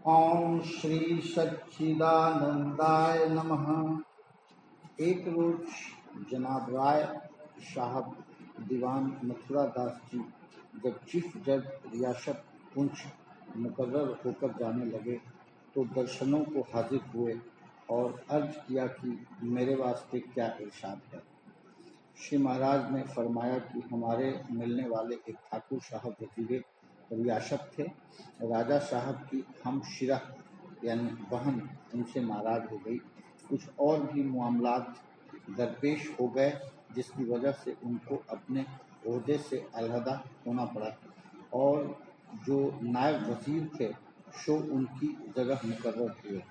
ओम श्री सच्चिदानंदाय नमः। एक रोज जनाब राय साहब दीवान मथुरा दास जी जब चीफ जज रियासत पुंछ मुकर्रर होकर जाने लगे तो दर्शनों को हाजिर हुए और अर्ज किया कि मेरे वास्ते क्या इरशाद है। श्री महाराज ने फरमाया कि हमारे मिलने वाले एक ठाकुर साहब वजीरे रियासत थे। राजा साहब की हम शिरह यानी बहन उनसे नाराज हो गई। कुछ और भी मामलात दरपेश हो गए जिसकी वजह से उनको अपने ओहदे से अलहदा होना पड़ा और जो नायब वजीर थे सो उनकी जगह मुकर्रर हुए।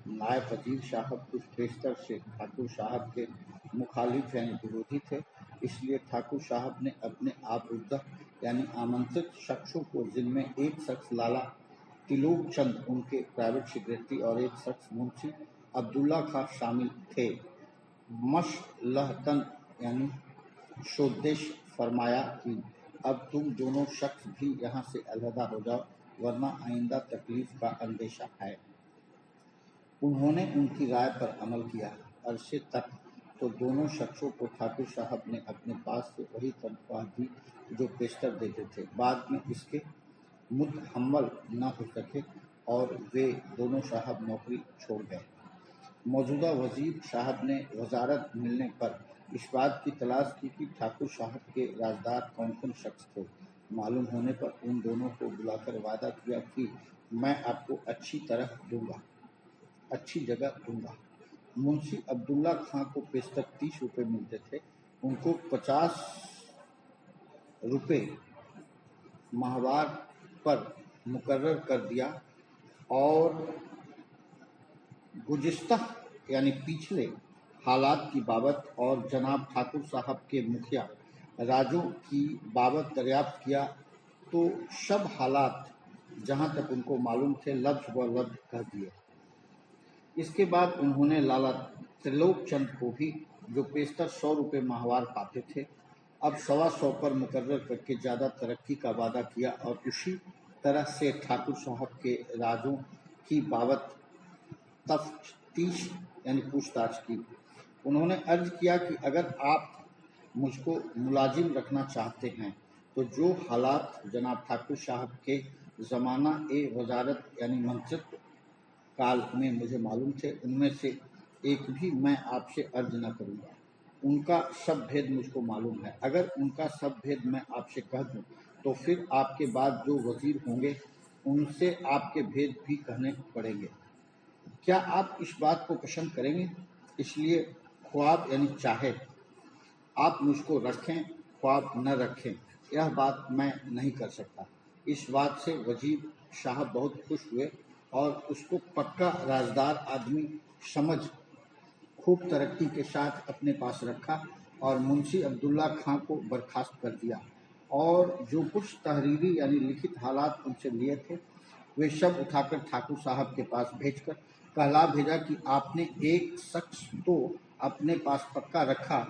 नायब वजीर साहब कुछ बेशतर से ठाकुर साहब के मुखालिफ यानी विरोधी थे, इसलिए ठाकुर साहब ने अपने आबुद्दा यानी आमंत्रित शख्सों को, जिनमें एक शख्स लाला तिलोक चंद उनके प्राइवेट सेक्रेटरी और एक शख्स मुंशी अब्दुल्ला खां शामिल थे, मशलहतन यानी सोदेश फरमाया कि अब तुम दोनों शख्स भी यहाँ से अलहदा हो जाओ वरना आइंदा तकलीफ का अंदेशा है। उन्होंने उनकी राय पर अमल किया। अरसे तक तो दोनों शख्सों को ठाकुर साहब ने अपने पास से वही तनख्वाह दी जो बेशतर देते थे। बाद में इसके मुतहम्मल न हो सके और वे दोनों साहब नौकरी छोड़ गए। मौजूदा वजीर साहब ने वजारत मिलने पर इस बात की तलाश की कि ठाकुर साहब के राजदार कौन कौन शख्स थे। मालूम होने पर उन दोनों को बुलाकर वादा किया कि मैं आपको अच्छी जगह दूंगा। मुंशी अब्दुल्ला खां को पेशतर 30 रुपये मिलते थे, उनको 50 रुपये माहवार पर मुकर्रर कर दिया और गुज़िश्ता यानी पिछले हालात की बाबत और जनाब ठाकुर साहब के मुखिया राजों की बाबत दरियाफ्त किया तो सब हालात जहां तक उनको मालूम थे लफ्ज़ व लफ्ज़ कह दिए। इसके बाद उन्होंने लाला त्रिलोक चंद को भी, जो पेशतर 100 रुपये माहवार पाते थे, अब 125 पर मुकर्रर करके ज़्यादा तरक्की का वादा किया और उसी तरह से ठाकुर साहब के राजों की बाबत तफ्तीश यानी पूछताछ की। उन्होंने अर्ज किया कि अगर आप मुझको मुलाजिम रखना चाहते हैं तो जो हालात जनाब ठाकुर साहब के ज़माना ए वजारत यानी मंत्रित्व काल में मुझे मालूम थे उनमें से एक भी मैं आपसे अर्ज न करूँगा। उनका सब भेद मुझको मालूम है। अगर उनका सब भेद मैं आपसे कह दूँ तो फिर आपके बाद जो वजीर होंगे उनसे आपके भेद भी कहने पड़ेंगे। क्या आप इस बात को पसंद करेंगे? इसलिए ख्वाब यानी चाहे आप मुझको रखें ख्वाब न रखें, यह बात मैं नहीं कर सकता। इस बात से वजीर साहब बहुत खुश हुए और उसको पक्का राजदार आदमी समझ खूब तरक्की के साथ अपने पास रखा और मुंशी अब्दुल्ला खां को बर्खास्त कर दिया और जो कुछ तहरीरी यानी लिखित हालात उनसे लिए थे वे सब उठाकर ठाकुर साहब के पास भेजकर कहला भेजा कि आपने एक शख्स तो अपने पास पक्का रखा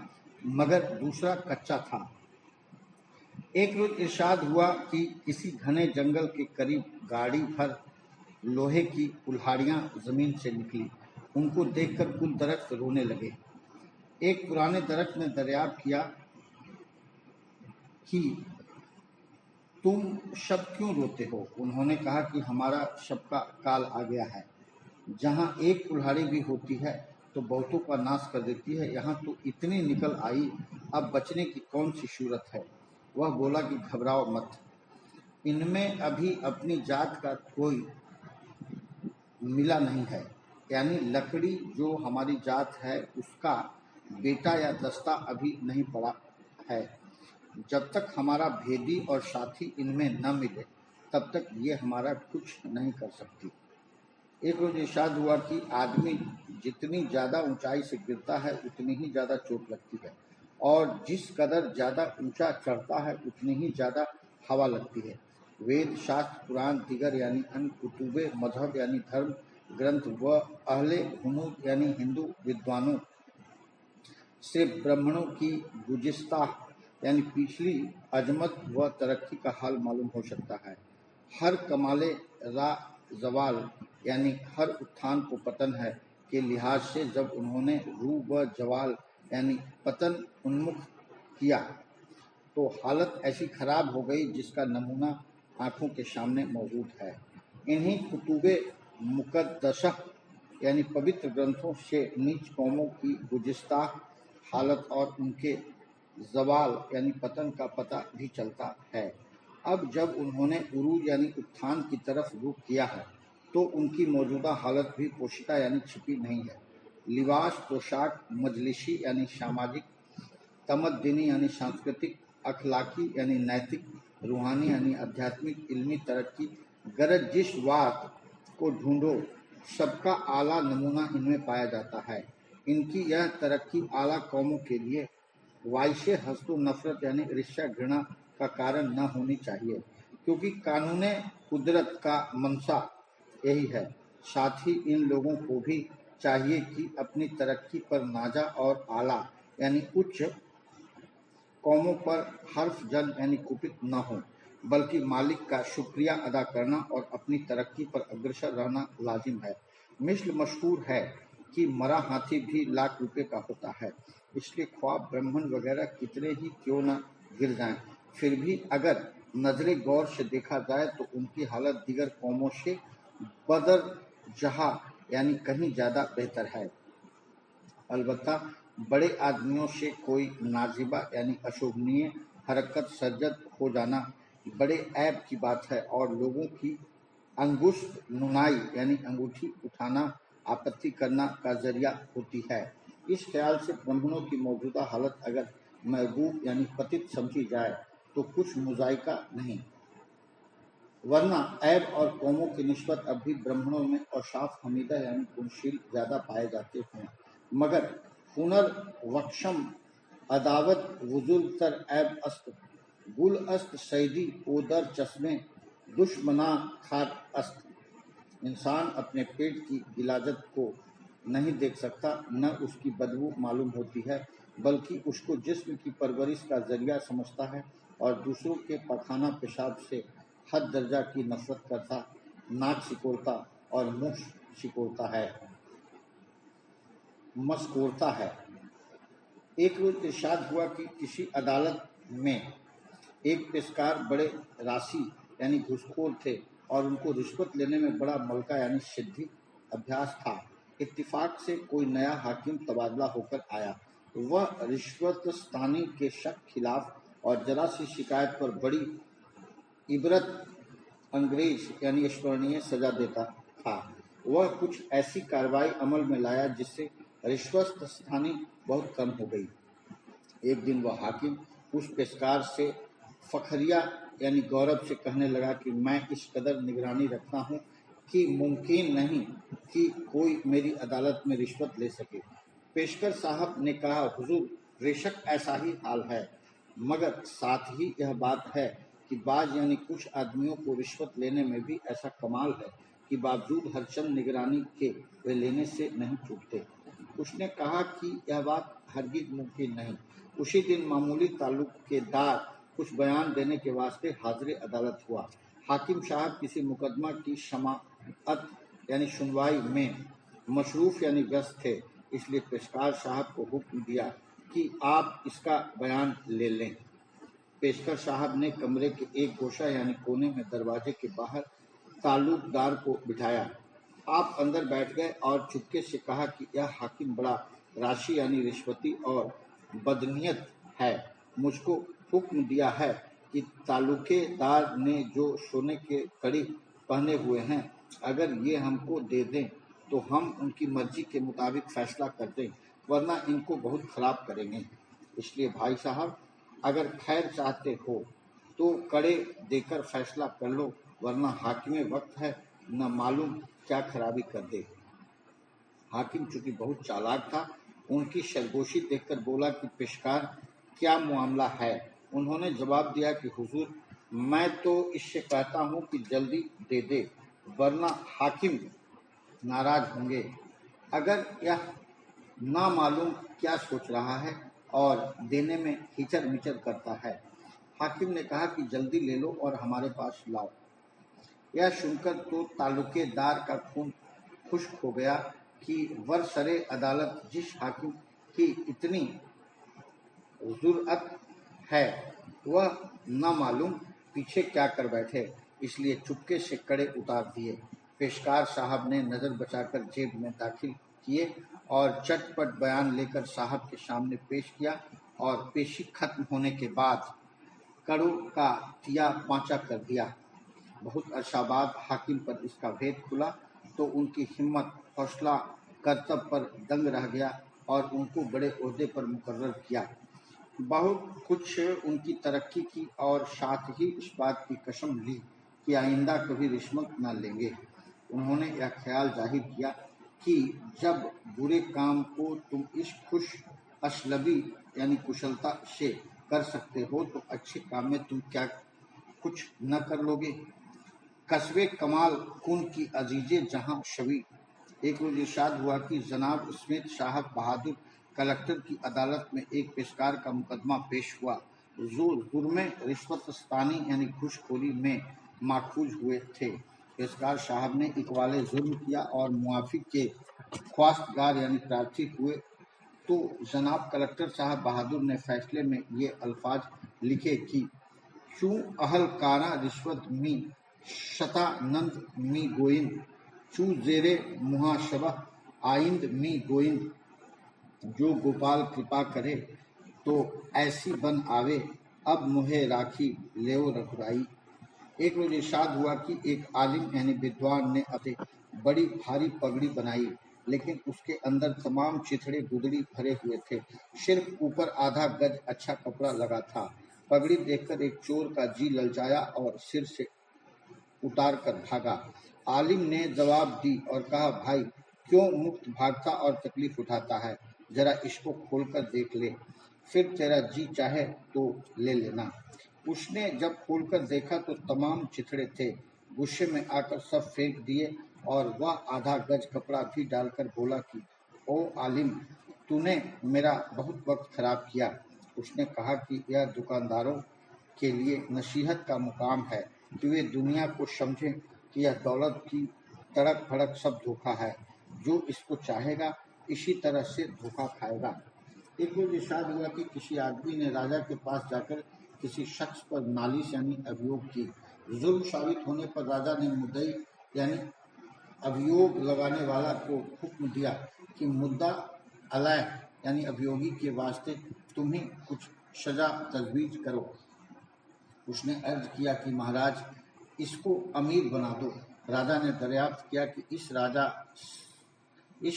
मगर दूसरा कच्चा था। एक रोज इरशाद हुआ कि किसी घने जंगल के करीब गाड़ी भर लोहे की कुल्हाड़ियां जमीन से निकली। उनको देखकर कुल दरख्त रोने लगे। एक पुराने दरख्त ने दरियाफ्त किया कि तुम सब क्यों रोते हो। उन्होंने कहा कि हमारा सबका काल आ गया है। जहाँ एक कुल्हाड़ी भी होती है तो बहुतों का नाश कर देती है, यहाँ तो इतनी निकल आई, अब बचने की कौन सी सूरत है। वह बोला कि घबराओ मत, इनमें अभी अपनी जात का कोई मिला नहीं है, यानी लकड़ी जो हमारी जात है उसका बेटा या दस्ता अभी नहीं पड़ा है। जब तक हमारा भेदी और साथी इनमें न मिले तब तक ये हमारा कुछ नहीं कर सकती। एक रोज इरशाद हुआ कि आदमी जितनी ज़्यादा ऊंचाई से गिरता है उतनी ही ज़्यादा चोट लगती है और जिस कदर ज़्यादा ऊंचा चढ़ता है उतनी ही ज़्यादा हवा लगती है। वेद शास्त्र पुराण दिगर यानी अन्य कुतुबे मजहब यानी धर्म ग्रंथ व अहले हुनूद यानी हिंदू विद्वानों से ब्राह्मणों की गुज़िश्ता यानी पिछली अजमत व तरक्की का हाल मालूम हो सकता है। हर कमाले रा زوال یعنی ہر اتھان کو پتن ہے کے لحاظ سے جب انہوں نے رو و جوال یعنی پتن انمکھ کیا تو حالت ایسی خراب ہو گئی جس کا نمونہ آنکھوں کے سامنے موجود ہے۔ انہی کتب مقدسہ یعنی پوتر گرنتھوں سے نیچ قوموں کی گزشتہ حالت اور ان کے زوال یعنی پتن کا پتہ بھی چلتا ہے۔ اب جب انہوں نے عروج یعنی اتھان کی طرف رخ کیا ہے تو ان کی موجودہ حالت بھی پوشیدہ یعنی چھپی نہیں ہے۔ لباس، پوشاک، مجلسی یعنی ساماجک، تمدنی یعنی سانسکرتک، اخلاقی یعنی نیتک، روحانی یعنی آدھیاتمک، علمی ترقی، غرض جس بات کو ڈھونڈو سب کا اعلیٰ نمونہ ان میں پایا جاتا ہے۔ ان کی یہ ترقی اعلیٰ قوموں کے لیے باعث حسد و نفرت یعنی عرصہ گھرنا کا کارن نہ ہونی چاہیے، کیونکہ قانون قدرت کا منشا یہی ہے۔ ساتھ ہی ان لوگوں کو بھی چاہیے کہ اپنی ترقی پر نازا اور اعلیٰ یعنی اچ قوموں پر حرف جن یعنی کپت نہ ہوں، بلکہ مالک کا شکریہ ادا کرنا اور اپنی ترقی پر اگرسر رہنا لازم ہے۔ مثل مشہور ہے کہ مرا ہاتھی بھی لاکھ روپے کا ہوتا ہے، اس لیے خواہ برہمن وغیرہ کتنے ہی کیوں نہ گر جائیں، پھر بھی اگر نظر غور سے دیکھا جائے تو ان کی حالت دیگر قوموں سے بدرجہ یعنی کہیں زیادہ بہتر ہے۔ البتہ بڑے آدمیوں سے کوئی نازیبہ یعنی اشوبھنیہ حرکت سرزد ہو جانا بڑے عیب کی بات ہے اور لوگوں کی انگشت نمائی یعنی انگوٹھی اٹھانا آپتی کرنا کا ذریعہ ہوتی ہے۔ اس خیال سے برہمنوں کی موجودہ حالت اگر محبوب یعنی پتت سمجھی جائے تو کچھ مذائقہ نہیں، ورنہ عیب اور قوموں کی نسبت اب بھی برہمنوں میں اوصاف حمیدہ یعنی گنشیل زیادہ پائے جاتے ہیں، مگر ہنر وخشم عداوت بزرگ تر عیب است، گل است سیدی او در چشمے دشمنا خاک است۔ انسان اپنے پیٹ کی غلاظت کو نہیں دیکھ سکتا، نہ اس کی بدبو معلوم ہوتی ہے، بلکہ اس کو جسم کی پرورش کا ذریعہ سمجھتا ہے اور دوسروں کے پخانہ پیشاب سے حد درجہ کی نفرت کرتا، ناک سکوڑتا اور منہ مسکورتا ہے۔ ایک روز ارشاد ہوا کہ کسی عدالت میں ایک پیشکار بڑے راسی یعنی گھوس خور تھے اور ان کو رشوت لینے میں بڑا ملکہ یعنی سدھی ابھیاس تھا۔ اتفاق سے کوئی نیا حاکم تبادلہ ہو کر آیا، وہ رشوت ستانی کے سخت خلاف اور ذرا سی شکایت پر بڑی عبرت انگیز یعنی اسمرنیہ سزا دیتا تھا۔ وہ کچھ ایسی کارروائی عمل میں لایا جس سے رشوت ستانی بہت کم ہو گئی۔ ایک دن وہ حاکم اس پیشکار سے فخریہ یعنی گورو سے کہنے لگا کہ میں اس قدر نگرانی رکھتا ہوں کہ ممکن نہیں کہ کوئی میری عدالت میں رشوت لے سکے۔ پیشکار صاحب نے کہا، حضور بے شک ایسا ہی حال ہے، مگر ساتھ ہی یہ بات ہے کہ بعض یعنی کچھ آدمیوں کو رشوت لینے میں بھی ایسا کمال ہے کہ باوجود ہر چند نگرانی کے وہ لینے سے نہیں چوکتے۔ اس نے کہا کہ یہ بات ہرگز ممکن نہیں۔ اسی دن معمولی تعلق کے دار کچھ بیان دینے کے واسطے حاضر عدالت ہوا۔ حاکم صاحب کسی مقدمہ کی سماعت یعنی سنوائی میں مصروف یعنی ویست تھے، اس لیے پیشکار صاحب کو حکم دیا کہ آپ اس کا بیان لے لیں۔ پیشکار صاحب نے کمرے کے ایک گوشہ یعنی کونے میں دروازے کے باہر تعلق دار کو بٹھایا۔ آپ اندر بیٹھ گئے اور چپکے سے کہا کہ یہ حاکم بڑا راشی یعنی رشوتی اور بدنیت ہے، مجھ کو حکم دیا ہے کہ تعلقے دار نے جو سونے کے کڑی پہنے ہوئے ہیں اگر یہ ہم کو دے دیں تو ہم ان کی مرضی کے مطابق فیصلہ کر دیں، ورنہ ان کو بہت خراب کریں گے۔ اس لیے بھائی صاحب اگر خیر چاہتے ہو تو کڑے دے کر فیصلہ کر لو، ورنہ حاکم وقت ہے نہ معلوم کیا خرابی کر دے۔ حاکم چونکہ بہت چالاک تھا، ان کی سرگوشی دیکھ کر بولا کہ پیشکار کیا معاملہ ہے؟ انہوں نے جواب دیا کہ حضور میں تو اس سے کہتا ہوں کہ جلدی دے دے، ورنہ حاکم ناراض ہوں گے، اگر یہ نہ معلوم کیا سوچ رہا ہے اور دینے میں ہچر مچر کرتا ہے۔ حاکم نے کہا کہ جلدی لے لو اور ہمارے پاس لاؤ۔ यह सुनकर तो ताल्लुकेदार का खून खुश्क हो गया कि वरसरे अदालत जिस हाकिम की इतनी जुर्अत है वह न मालूम पीछे क्या कर बैठे, इसलिए चुपके से कड़े उतार दिए। पेशकार साहब ने नजर बचाकर जेब में दाखिल किए और चटपट बयान लेकर साहब के सामने पेश किया और पेशी खत्म होने के बाद कड़ों का तिया पांचा कर दिया। बहुत अरसा बाद हाकिम पर इसका भेद खुला तो उनकी हिम्मत हौसला करतब पर दंग रह गया और उनको बड़े ओहदे पर मुकर्रर किया। बहुत कुछ उनकी तरक्की की और साथ ही इस बात की कसम ली कि आइंदा कभी रिश्वत न लेंगे। उन्होंने यह ख्याल जाहिर किया कि जब बुरे काम को तुम इस खुश असलबी यानी कुशलता से कर सकते हो तो अच्छे काम में तुम क्या कुछ न कर लोगे। कस्बे कमाल कुन की अजीजे जहां शवी। एक रोज इरशाद हुआ कि जनाब स्मिथ साहब बहादुर कलेक्टर की अदालत में एक पेशकार का मुकदमा पेश हुआ जो जुर्म रिश्वतस्तानी यानी घूसखोरी में माखूज हुए थे। पेशकार साहब ने इकबाले जुर्म किया और मुआफी के ख्वास्तगार यानी प्रार्थी हुए तो जनाब कलेक्टर साहब बहादुर ने फैसले में ये अल्फाज लिखे कि चूँ अहल कारा रिश्वत मी शतानंद मी गोइंद चू जेरे मुहाशबा आइंद मी गोइंद, जो गोपाल कृपा करे तो ऐसी बन आवे अब मुहे राखी लेओ रघुराई। एक रोज इरशाद हुआ कि एक आलिम यानी विद्वान ने अपने बड़ी भारी पगड़ी बनाई लेकिन उसके अंदर तमाम चिथड़े गुदड़ी भरे हुए थे, सिर्फ ऊपर आधा गज अच्छा कपड़ा लगा था। पगड़ी देखकर एक चोर का जी ललचाया और सिर से उतार कर भागा। आलिम ने जवाब दी और कहा, भाई क्यों मुफ्त भागता और तकलीफ उठाता है, जरा इसको खोलकर देख ले, फिर तेरा जी चाहे तो ले लेना। उसने जब खोलकर देखा तो तमाम चिथड़े थे। गुस्से में आकर सब फेंक दिए और वह आधा गज कपड़ा भी डालकर बोला कि ओ आलिम, तूने मेरा बहुत वक्त खराब किया। उसने कहा कि यह दुकानदारों के लिए नसीहत का मुकाम है कि वे दुनिया को समझें कि यह दौलत की तड़क भड़क सब धोखा है, जो इसको चाहेगा इसी तरह से धोखा खाएगा। एक रोज इरशाद हुआ कि किसी आदमी ने राजा के पास जाकर किसी शख्स पर नालिश यानी अभियोग की। जुल्म साबित होने पर राजा ने मुद्दई यानी अभियोग लगाने वाला को हुक्म दिया कि मुद्दा अलैह यानी अभियोगी के वास्ते तुम ही कुछ सजा तजवीज करो। उसने अर्ज किया कि महाराज इसको अमीर बना दो। राजा ने दरियाफ्त किया कि इस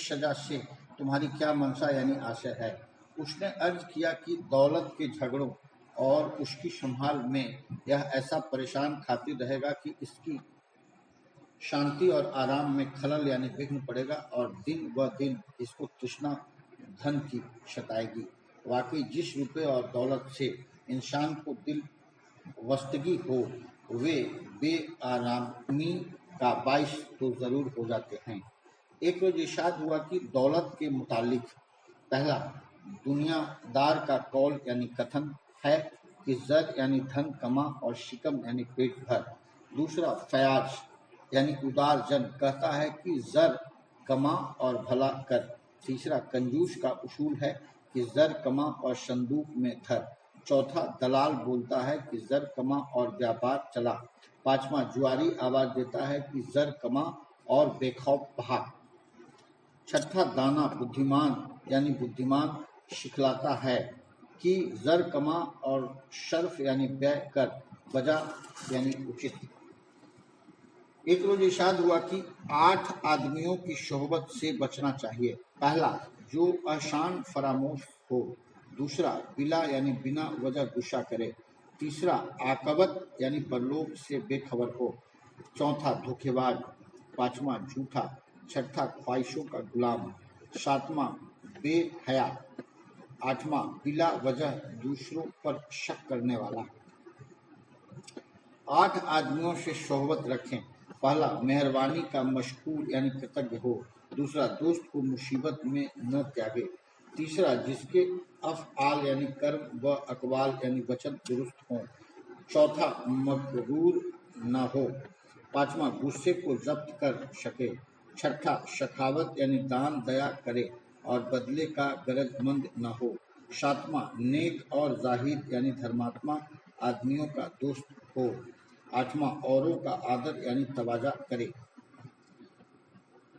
सजा से तुम्हारी क्या मनसा यानी आशय है। उसने अर्ज किया कि दौलत के झगड़ों और उसकी संभाल में यह ऐसा परेशान खातिर रहेगा कि इसकी शांति और आराम में खलल यानी विघ्न पड़ेगा और दिन ब दिन इसको तृष्णा धन की सताएगी। वाकई जिस रुपये और दौलत से इंसान को दिल वस्तगी हो वे बेआरामी का बाइस तो जरूर हो जाते हैं। एक रोज इरशाद हुआ कि दौलत के मुतालिक पहला दुनियादार का कौल यानी कथन है कि जर यानी धन कमा और शिकम यानी पेट भर। दूसरा फयाज यानी उदार जन कहता है कि जर कमा और भला कर। तीसरा कंजूस का उसूल है कि जर कमा और संदूक में धर। चौथा दलाल बोलता है कि जर कमा और व्यापार चला। पांचवा जुआरी आवाज देता है कि जर कमा और बेखौफ बहा। छठा दाना बुद्धिमान यानी बुद्धिमान सिखलाता है कि जर कमा और शर्फ यानी व्यय कर, बजा यानी उचित। एक रोज इरशाद हुआ कि 8 आदमियों की सोहबत से बचना चाहिए। पहला जो अशान फरामोश हो। दूसरा बिला यानी बिना वजह गुस्सा करे। तीसरा आकबत यानी परलोक से बेखबर हो। चौथा धोखेबाज। पांचवा झूठा। छठा ख्वाहिशों का गुलाम। सातवां बेहया। आठवां बिला वजह दूसरों पर शक करने वाला। 8 आदमियों से सोहबत रखें। पहला मेहरबानी का मशकूर यानी कृतज्ञ हो। दूसरा दोस्त को मुसीबत में न त्यागे। तीसरा जिसके अफ़आल यानी कर्म व अकवाल यानी वचन दुरुस्त हों। चौथा मगरूर न हो। पांचवा गुस्से को जब्त कर सके। छठा सखावत यानी दान दया करे और बदले का गरजमंद न हो। सातवां नेक और जाहिद यानी धर्मात्मा आदमियों का दोस्त हो। आठवां औरों का आदर यानी तवाजा करे।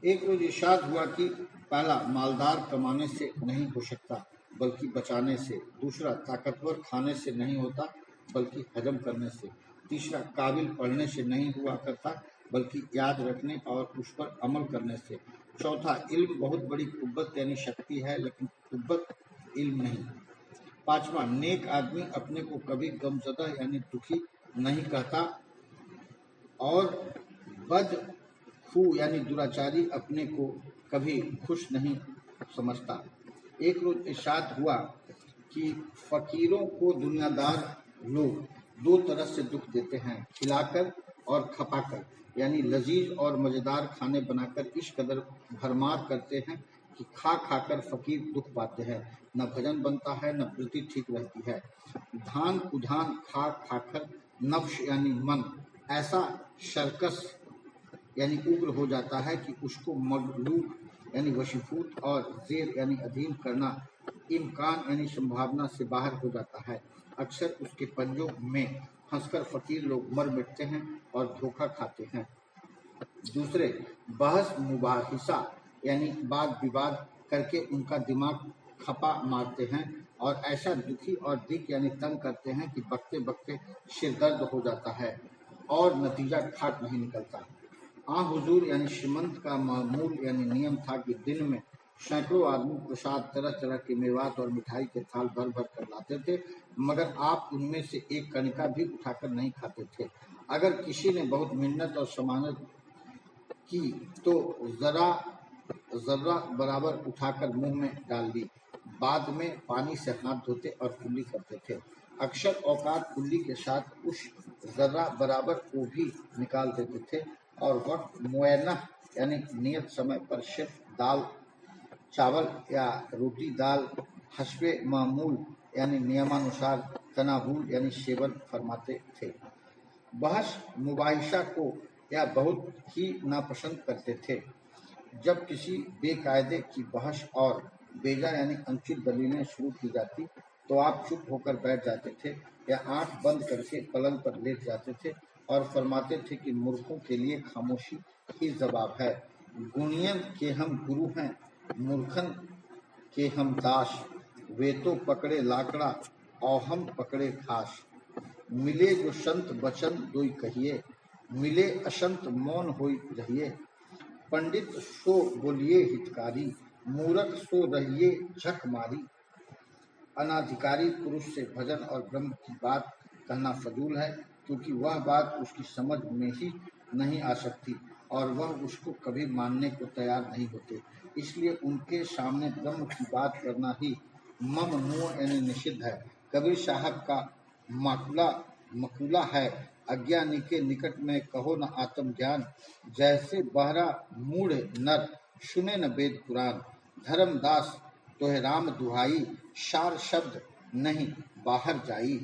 एक रोज इरशाद हुआ कि पहला मालदार कमाने से नहीं हो सकता बल्कि बचाने से। दूसरा ताकतवर खाने से नहीं होता बल्कि हजम करने से। तीसरा काबिल पढ़ने से नहीं हुआ करता बल्कि याद रखने और उस पर अमल करने से। चौथा इल्म बहुत बड़ी कुव्वत यानी शक्ति है लेकिन कुव्वत इल्म नहीं। पांचवा नेक आदमी अपने को कभी गमज़दा यानी दुखी नहीं कहता और बदखू यानी दुराचारी अपने को कभी खुश नहीं समझता। एक रोज इरशाद हुआ कि फकीरों को दुनियादार लोग दो तरह से दुख देते हैं, खिलाकर और खपाकर, यानी लजीज और मजेदार खाने बनाकर इस कदर भरमार करते हैं कि खा खाकर फकीर दुख पाते हैं, न भजन बनता है न वृत्ति ठीक रहती है। धान कुधान खा खाकर नफ्स यानी मन ऐसा शर्कस यानी उग्र हो जाता है कि उसको मगलूब यानी वशीफूत और जेर यानी अधीन करना इम्कान यानी संभावना से बाहर हो जाता है। अक्सर उसके पंजों में फंसकर फकीर लोग मर मिटते हैं और धोखा खाते हैं। दूसरे बहस मुबाहिसा यानी वाद विवाद करके उनका दिमाग खपा मारते हैं और ऐसा दुखी और दिक यानी तंग करते हैं कि बकते बकते सिर दर्द हो जाता है और नतीजा खाक नहीं निकलता। हुजूर यानी श्रीमंत का मामूल यानी नियम था कि दिन में सैकड़ों आदमी प्रसाद तरह तरह के मेवात और मिठाई के थाल भर भर कर लाते थे, मगर आप उनमें से एक कणिका भी उठाकर नहीं खाते थे। अगर किसी ने बहुत मिन्नत और समानत की तो जर्रा बराबर उठाकर मुंह में डाल ली। बाद में पानी से हाथ धोते और कुल्ली करते थे। अक्सर औकात कुल्ली के साथ उस जर्रा बराबर को भी निकाल देते थे और वक्त मुअय्यना यानी नियत समय पर सिर्फ दाल चावल या रोटी दाल हस्बे मामूल यानी नियमानुसार तनाहुल यानी सेवन फरमाते थे। बहस मुबाहिसा को या बहुत ही नापसंद करते थे। जब किसी बेकायदे की बहस और बेजा यानी अनुचित दलीलें शुरू की जाती तो आप चुप होकर बैठ जाते थे या आंख बंद करके पलंग पर लेट जाते थे और फरमाते थे कि मूर्खों के लिए खामोशी ही जवाब है। गुणियन के हम गुरु हैं, मूर्खन के हम दास, वे तो पकड़े लाकड़ा और हम पकड़े घास। मिले जो संत बचन दोई कहिए, मिले असंत मौन होई रहिए। पंडित सो बोलिए हितकारी, मूर्ख सो रहिए झक मारी। अनाधिकारी पुरुष से भजन और ब्रह्म की बात कहना फजूल है, क्योंकि वह बात उसकी समझ में ही नहीं आ सकती और वह उसको कभी मानने को तैयार नहीं होते। इसलिए उनके सामने ब्रह्म की बात करना ही ममनू यानी निषिद्ध है। कबीर साहब का मकूला है, अज्ञानी के निकट में कहो न आत्मज्ञान, जैसे बहरा मूढ़ नर सुने न वेद पुराण। धर्मदास तोहे राम दुहाई, सार शब्द नहीं बाहर जाई।